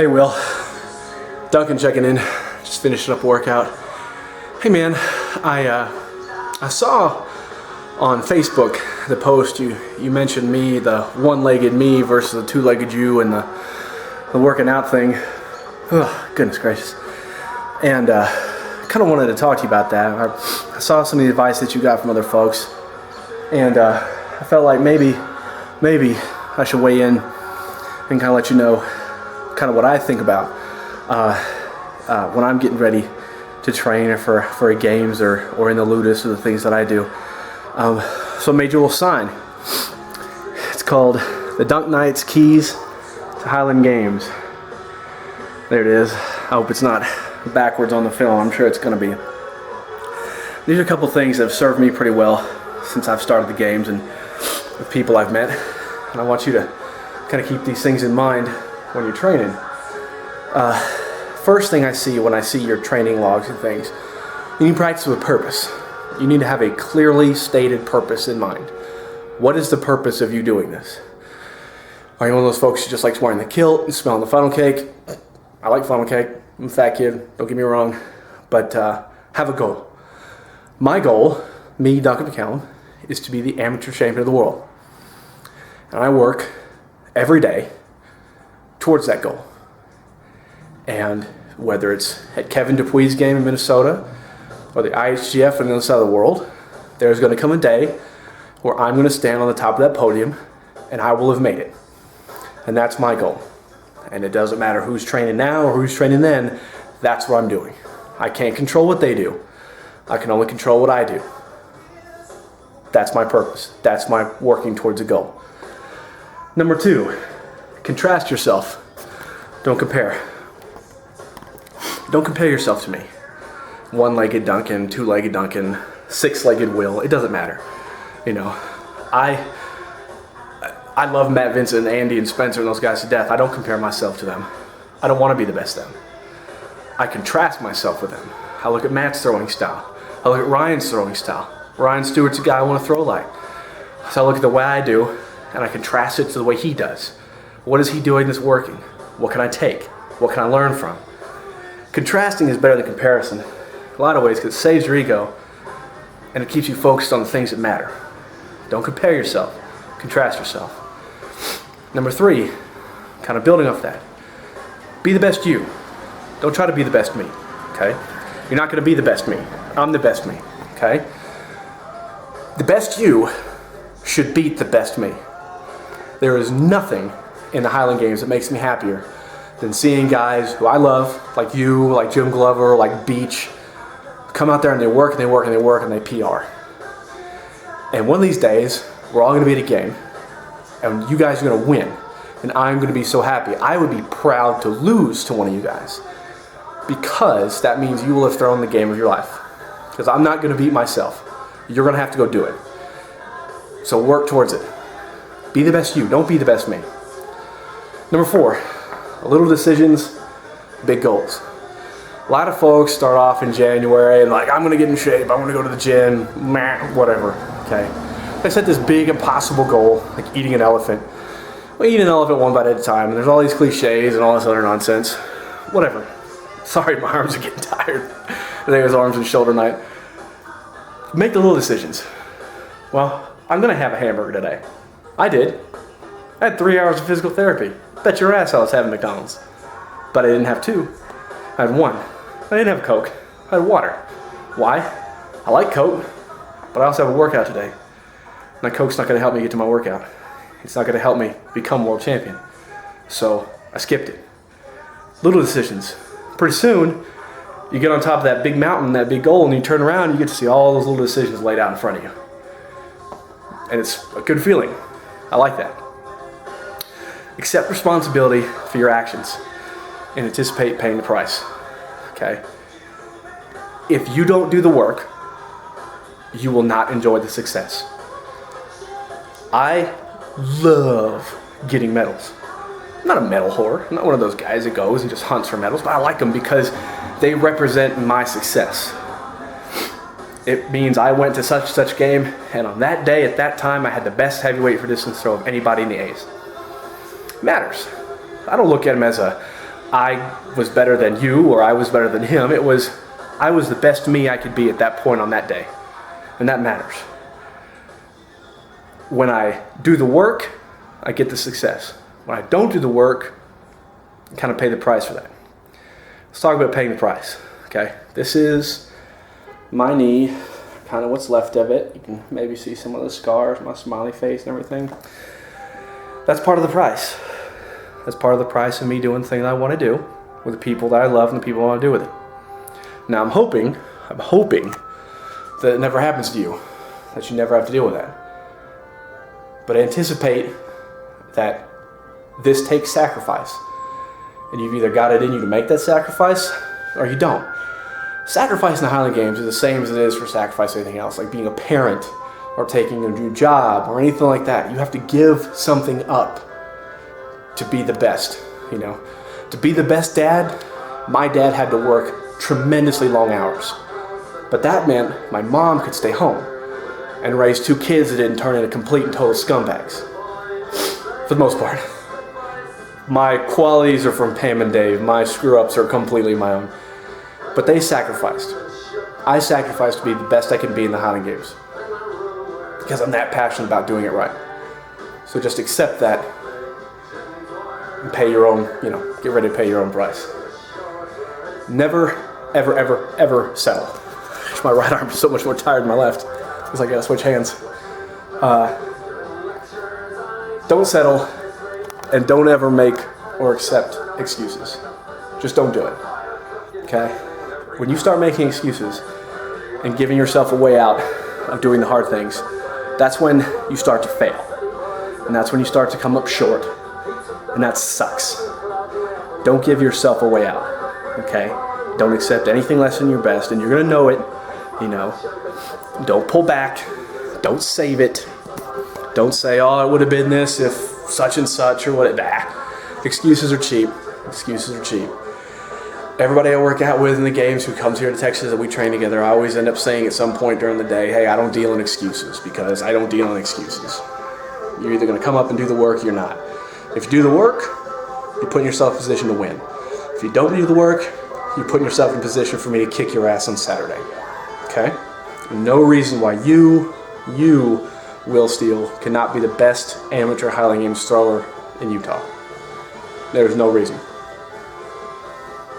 Hey Will, Duncan checking in, just finishing up a workout. Hey man, I saw on Facebook the post you mentioned me, the one-legged me versus the two-legged you, and the working out thing. Oh, goodness gracious. And kind of wanted to talk to you about that. I saw some of the advice that you got from other folks, and I felt like maybe I should weigh in and kind of let you know kind of what I think about when I'm getting ready to train or for games or in the Ludus or the things that I do. So I made you a little sign. It's called the Dunk Nights Keys to Highland Games. There it is. I hope it's not backwards on the film. I'm sure it's going to be. These are a couple things that have served me pretty well since I've started the games and with people I've met. And I want you to kind of keep these things in mind when you're training. First thing I see when I see your training logs and things, you need to practice with purpose. You need to have a clearly stated purpose in mind. What is the purpose of you doing this? Are you one of those folks who just likes wearing the kilt and smelling the funnel cake? I like funnel cake. I'm a fat kid, don't get me wrong, but have a goal. My goal, me, Duncan McCallum, is to be the amateur champion of the world. And I work every day towards that goal. And whether it's at Kevin Dupuy's game in Minnesota or the IHGF on the other side of the world, there's going to come a day where I'm going to stand on the top of that podium and I will have made it. And that's my goal. And it doesn't matter who's training now or who's training then, that's what I'm doing. I can't control what they do. I can only control what I do. That's my purpose. That's my working towards a goal. Number 2, contrast yourself. Don't compare. Don't compare yourself to me. One-legged Duncan, two-legged Duncan, six-legged Will. It doesn't matter. You know, I love Matt Vincent, Andy, and Spencer and those guys to death. I don't compare myself to them. I don't want to be the best them. I contrast myself with them. I look at Matt's throwing style. I look at Ryan's throwing style. Ryan Stewart's a guy I want to throw like. So I look at the way I do, and I contrast it to the way he does. What is he doing that's working? What can I take? What can I learn from? Contrasting is better than comparison in a lot of ways because it saves your ego and it keeps you focused on the things that matter. Don't compare yourself. Contrast yourself. Number 3, kind of building off that. Be the best you. Don't try to be the best me, okay? You're not going to be the best me. I'm the best me, okay? The best you should beat the best me. There is nothing in the Highland Games that makes me happier than seeing guys who I love, like you, like Jim Glover, like Beach, come out there and they work and they work and they work and they PR. And one of these days, we're all going to be at a game, and you guys are going to win, and I'm going to be so happy. I would be proud to lose to one of you guys, because that means you will have thrown the game of your life. Because I'm not going to beat myself. You're going to have to go do it. So work towards it. Be the best you. Don't be the best me. Number 4, little decisions, big goals. A lot of folks start off in January and like, I'm going to get in shape, I'm going to go to the gym, whatever, okay? They set this big impossible goal, like eating an elephant. Well, eat an elephant one bite at a time, and there's all these cliches and all this other nonsense. Whatever. Sorry, my arms are getting tired. I think it was arms and shoulder night. Make the little decisions. Well, I'm going to have a hamburger today. I did. I had 3 hours of physical therapy. Bet your ass I was having McDonald's. But I didn't have 2. I had 1. I didn't have Coke. I had water. Why? I like Coke, but I also have a workout today. My Coke's not going to help me get to my workout. It's not going to help me become world champion. So I skipped it. Little decisions. Pretty soon, you get on top of that big mountain, that big goal, and you turn around and you get to see all those little decisions laid out in front of you. And it's a good feeling. I like that. Accept responsibility for your actions and anticipate paying the price. Okay? If you don't do the work, you will not enjoy the success. I love getting medals. I'm not a medal whore. I'm not one of those guys that goes and just hunts for medals, but I like them because they represent my success. It means I went to such game, and on that day, at that time, I had the best heavyweight for distance throw of anybody in the A's. It matters. I don't look at them as a I was better than you or I was better than him. It was, I was the best me I could be at that point on that day. And that matters. When I do the work, I get the success. When I don't do the work, I kind of pay the price for that. Let's talk about paying the price, okay? This is my knee, kind of what's left of it. You can maybe see some of the scars, my smiley face and everything. That's part of the price. That's part of the price of me doing the thing that I want to do with the people that I love and the people I want to do with it. Now I'm hoping that it never happens to you, that you never have to deal with that. But anticipate that this takes sacrifice. And you've either got it in you to make that sacrifice or you don't. Sacrifice in the Highland Games is the same as it is for sacrifice anything else, like being a parent or taking a new job or anything like that. You have to give something up to be the best, you know. To be the best dad, my dad had to work tremendously long hours. But that meant my mom could stay home and raise 2 kids that didn't turn into complete and total scumbags. For the most part. My qualities are from Pam and Dave. My screw-ups are completely my own. But they sacrificed. I sacrificed to be the best I can be in the Highland Games. Because I'm that passionate about doing it right. So just accept that and pay your own, you know, get ready to pay your own price. Never, ever, ever, ever settle. My right arm is so much more tired than my left. It's like I gotta switch hands. Don't settle, and don't ever make or accept excuses. Just don't do it, okay? When you start making excuses and giving yourself a way out of doing the hard things, that's when you start to fail. And that's when you start to come up short, and that sucks. Don't give yourself a way out, okay? Don't accept anything less than your best, and you're gonna know it, you know. Don't pull back. Don't save it. Don't say, oh, it would have been this if such and such or what. Excuses are cheap. Excuses are cheap. Everybody I work out with in the games who comes here to Texas that we train together, I always end up saying at some point during the day, hey, I don't deal in excuses, because I don't deal in excuses. You're either going to come up and do the work or you're not. If you do the work, you're putting yourself in a position to win. If you don't do the work, you're putting yourself in a position for me to kick your ass on Saturday. Okay? No reason why you, Will Steele, cannot be the best amateur Highland Games thrower in Utah. There's no reason.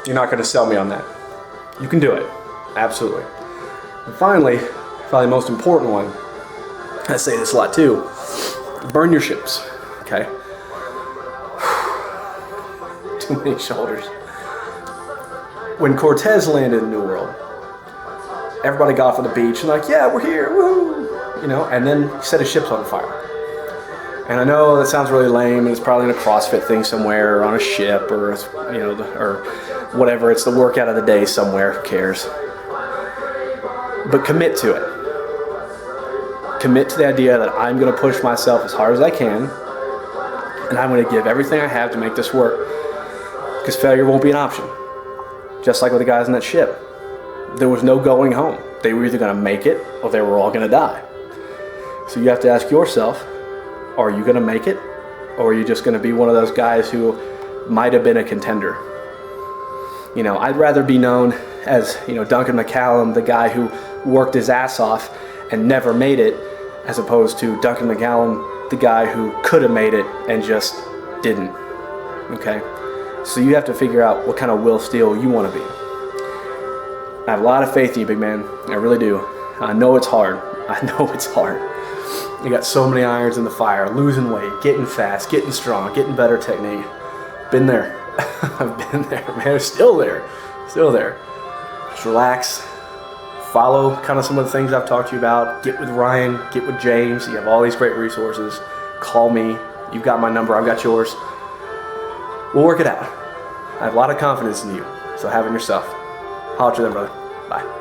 You're not going to sell me on that. You can do it. Absolutely. And finally, probably the most important one, I say this a lot too, burn your ships. Okay? Too many shoulders. When Cortez landed in New World, everybody got off on the beach and like, yeah, we're here, woo! You know, and then he set his ships on fire. And I know that sounds really lame, and it's probably in a CrossFit thing somewhere, or on a ship, or, you know, or whatever. It's the workout of the day somewhere. Who cares? But commit to it. Commit to the idea that I'm going to push myself as hard as I can, and I'm going to give everything I have to make this work. Because failure won't be an option. Just like with the guys on that ship. There was no going home. They were either going to make it or they were all going to die. So you have to ask yourself, are you going to make it? Or are you just going to be one of those guys who might have been a contender? You know, I'd rather be known as, you know, Duncan McCallum, the guy who worked his ass off and never made it, as opposed to Duncan McCallum, the guy who could have made it and just didn't. Okay? So you have to figure out what kind of Will Steele you want to be. I have a lot of faith in you, big man. I really do. I know it's hard. I know it's hard. You got so many irons in the fire, losing weight, getting fast, getting strong, getting better technique. Been there. I've been there, man. Still there. Still there. Just relax. Follow kind of some of the things I've talked to you about. Get with Ryan. Get with James. You have all these great resources. Call me. You've got my number. I've got yours. We'll work it out. I have a lot of confidence in you. So have it in yourself. Holler to them, brother. Bye.